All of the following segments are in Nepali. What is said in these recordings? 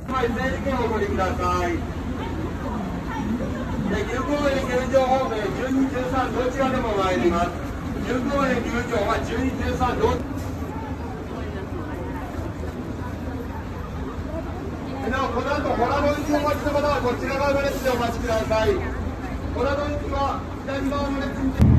はい、整理券をお取りください。牛公園入場方面12、13どちらでも参ります。牛公園入場は12、13どなお、この後、ホラド行きお待ちの方はこちら側の列でお待ちください。ホラド行きは左側の列に。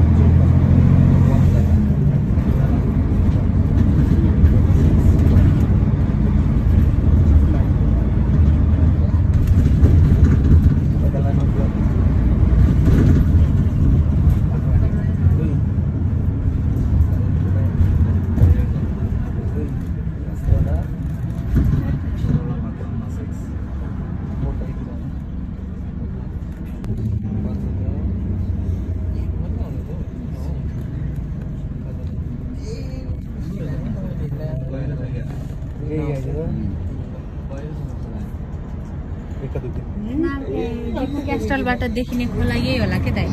दीपू क्यास्टलबाट देखिने खोला यही होला के दाइ?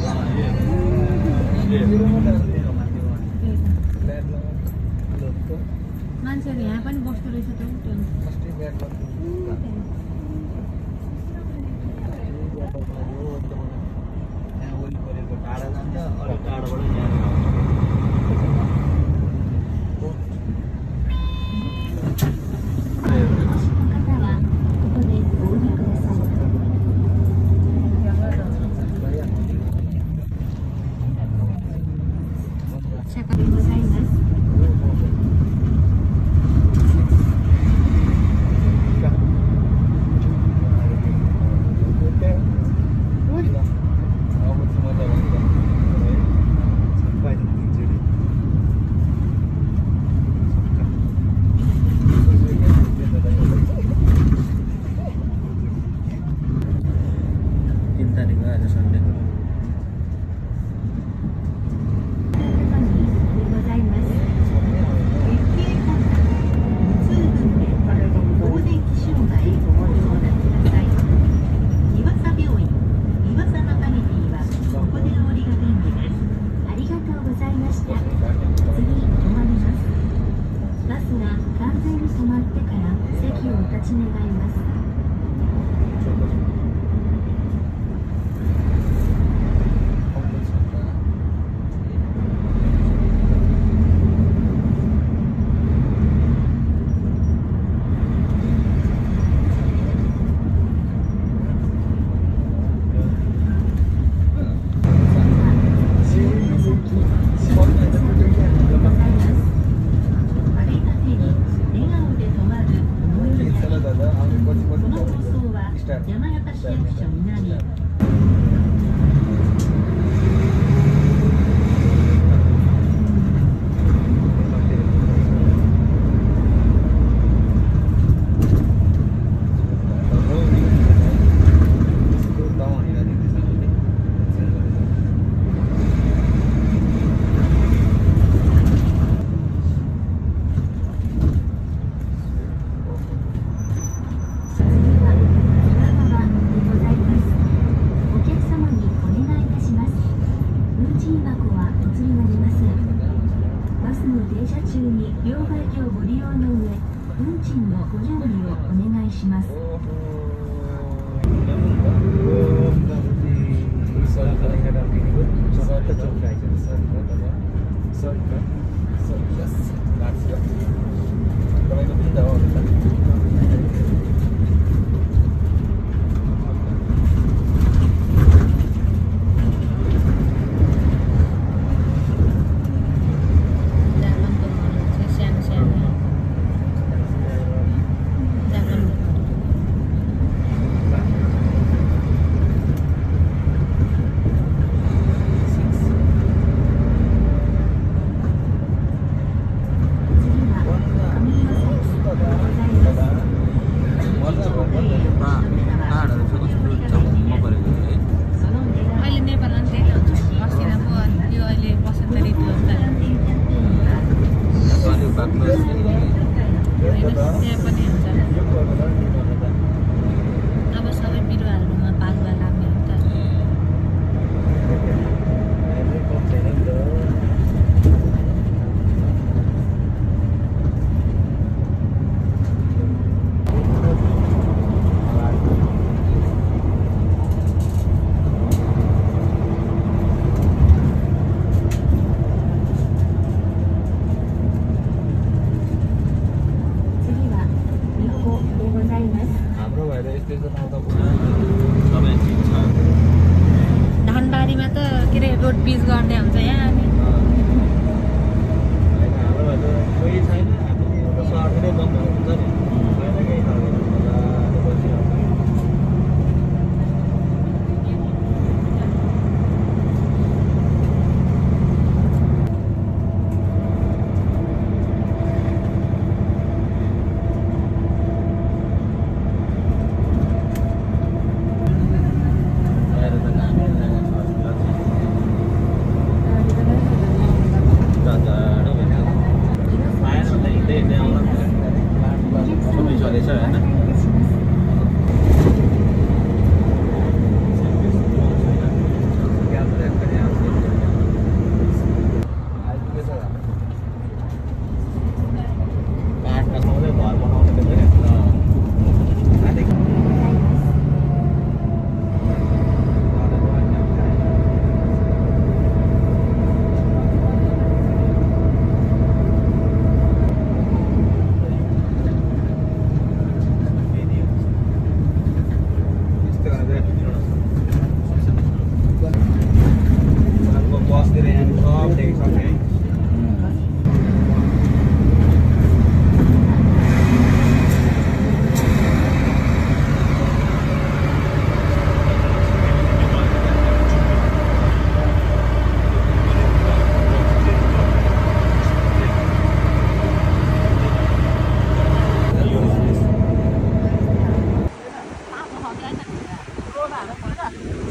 मान्छेहरू यहाँ पनि बस्दो रहेछ त। हाम्रो भएर स्टेसन आउँदा पुरा सबै चिज छ धानबारीमा त के अरे रोड पिच गर्ने हुन्छ यहाँ अनि होइन हाम्रो भएर कोही छैन हामीले एउटा सहरतिरै बन्द हुन्छ नि छैन केही छैन मजाले बसिरहेको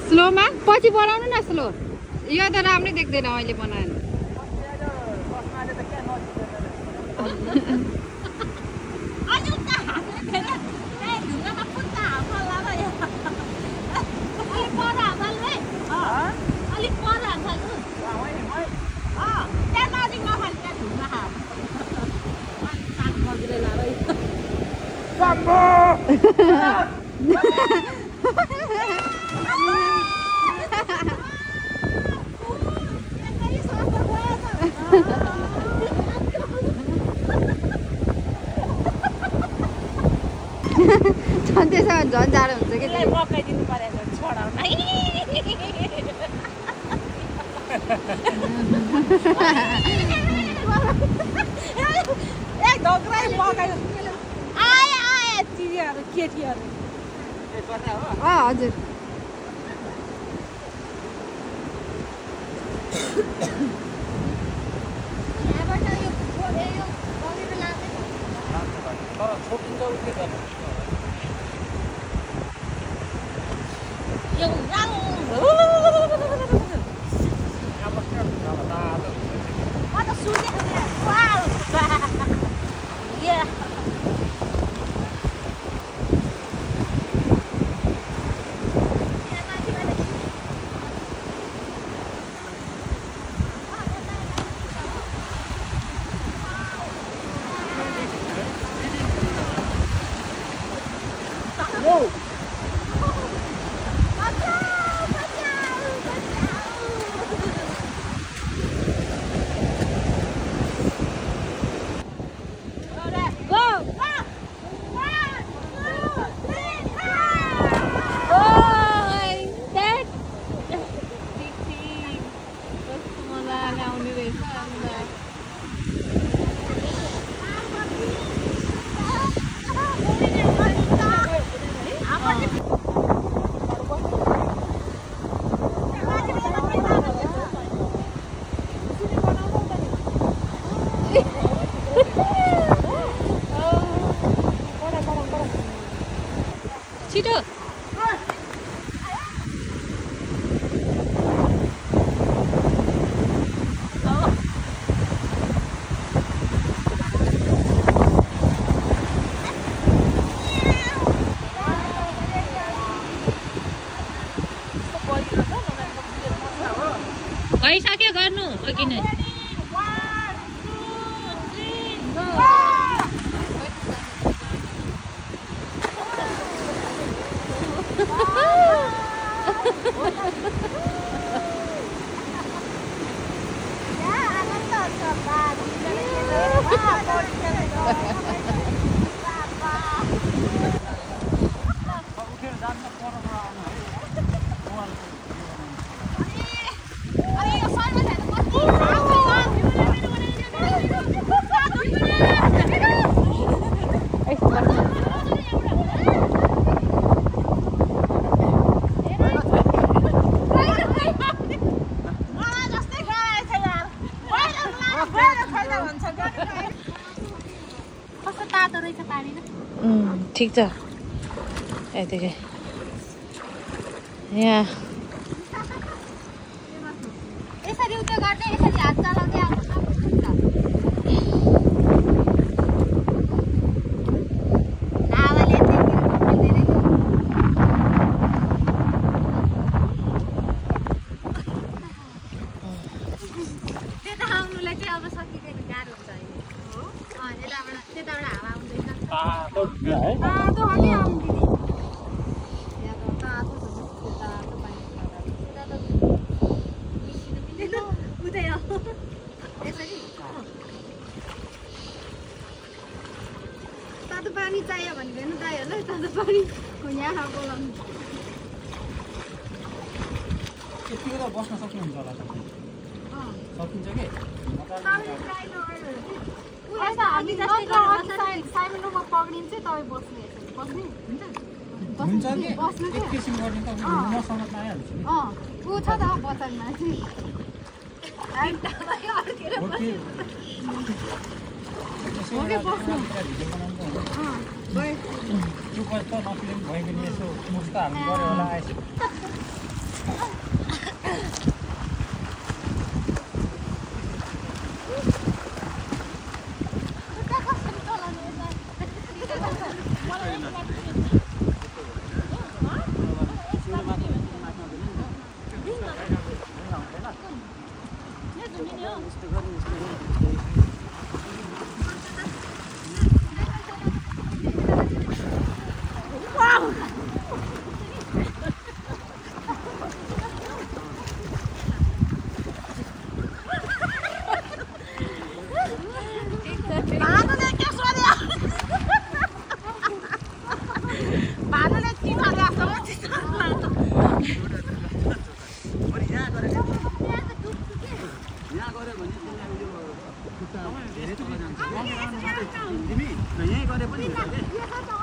स्लोमा पछि बनाउनु न स्लो यो त राम्रै देख्दैन अहिले बनाएन झन् त्यसमा झन् जाडो हुन्छ कि पकाइदिनु परेको छोडाउन केटीहरू हजुर छिटो भइसक्यो गर्नु अघि नै ठिक छ यतिकै यहाँ यसरी उता गर्ने यसरी हात चलाउँदै आउनु तातो पानी चाहियो भने भेट्नु दाइहरूलाई तातो पानी यहाँ बोलाउनु यतिको त बस्न सक्नुहुन्छ होला तपाईँ सकिन्छ कि साइमनमा पक्रिन्छ तपाईँ बस्ने बस्ने हुन्छ कि एकैछिन गर्ने त मसँग त आइहाल्छु नि ऊ छ त बचानमा चाहिँ त्यो त नफिल्म भयो भने यसो मुस्ताहरू गऱ्यो होला आएछ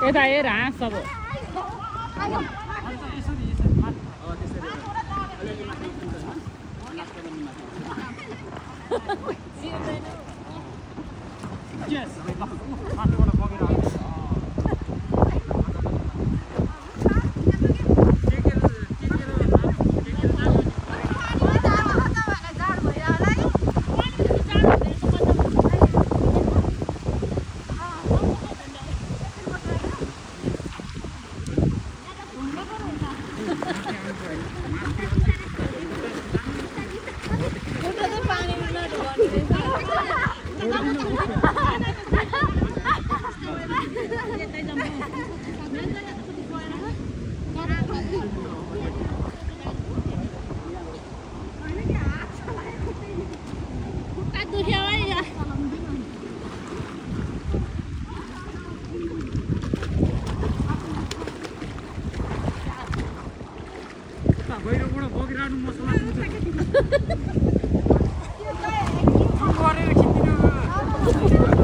यता हेर हाँस अब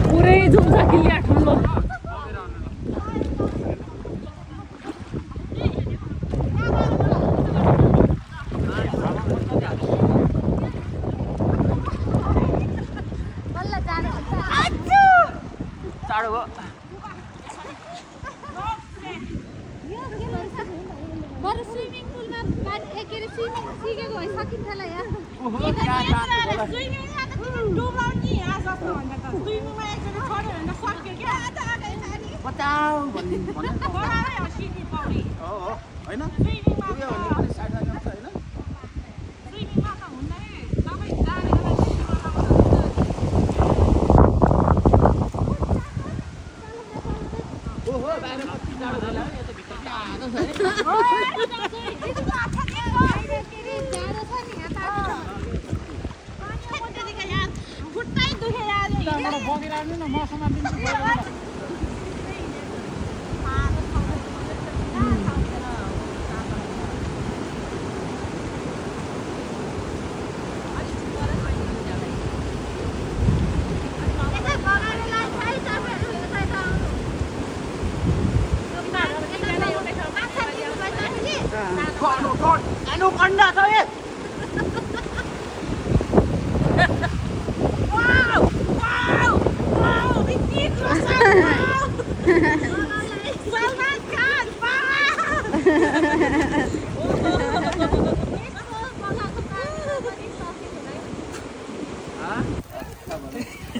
पुरै झुम्सा किल्ल्या ठुलो टाढो भयो बरु स्विमिङ पुलमा के अरे स्विमिङ सिकेको भए सकिन्थ्यो यहाँ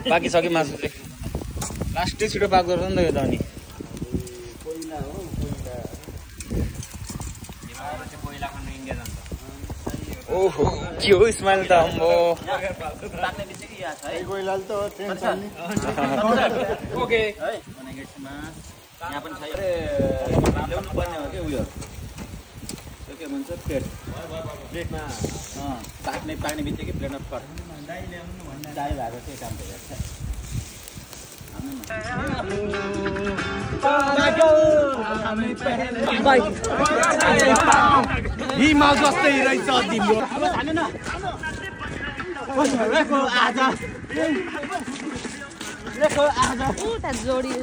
बाँकी सक्यो मासु चाहिँ लास्टै छिटो पाक गर्छ नि त यो त अनि ओहो के हो स्माइल त अम्बो ओके है यहाँ पनि छैन ल्याउनु पर्ने हो कि उयो त्यो के भन्छ प्लेटमा पाक्ने बित्तिकै प्लेटमा कट दाइ भएको चाहिँ काम गर्छ हिमाल जस्तै रहेछ तिम्रो उता जोडी